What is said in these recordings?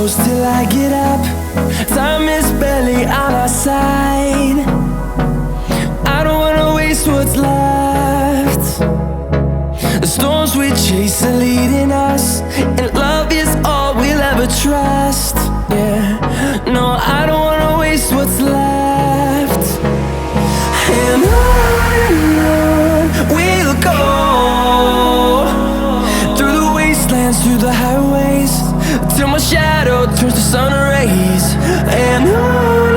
close till I get up. Time is barely on our side. I don't wanna waste what's left. The storms we chase are leading us, and love is all we'll ever trust. Yeah, no, I don't wanna waste what's left. And on we'll go, through the wastelands, through the highways, till my shadow turns to sun rays. And on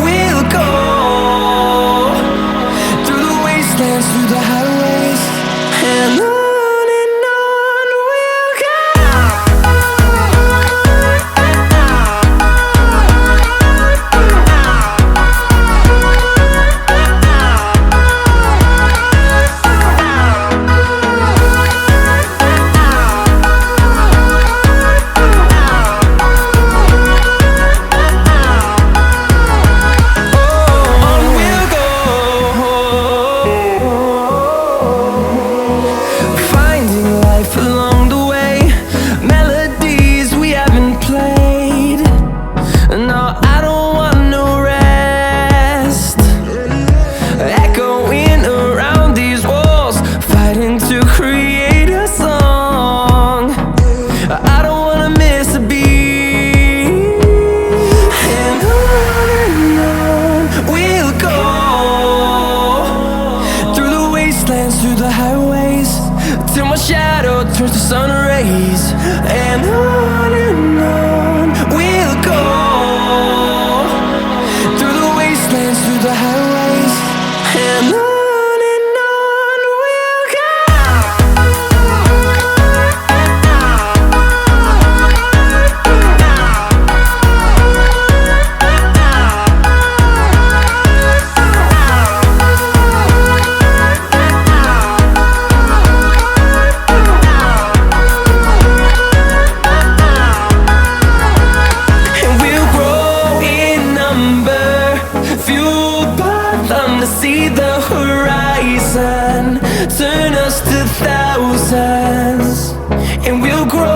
we'll go, through the wastelands, through the highways, and on we'll go. Along the way, melodies we haven't played. No, I don't want no rest. Echoing around these walls, fighting to create a song. I don't wanna miss a beat. And on we'll go, through the wastelands, through the highways, till my shadow turns to sun rays. And on we'll go, through the wastelands, through the highways, and on we'll go. See the horizon turn us to thousands, and we'll grow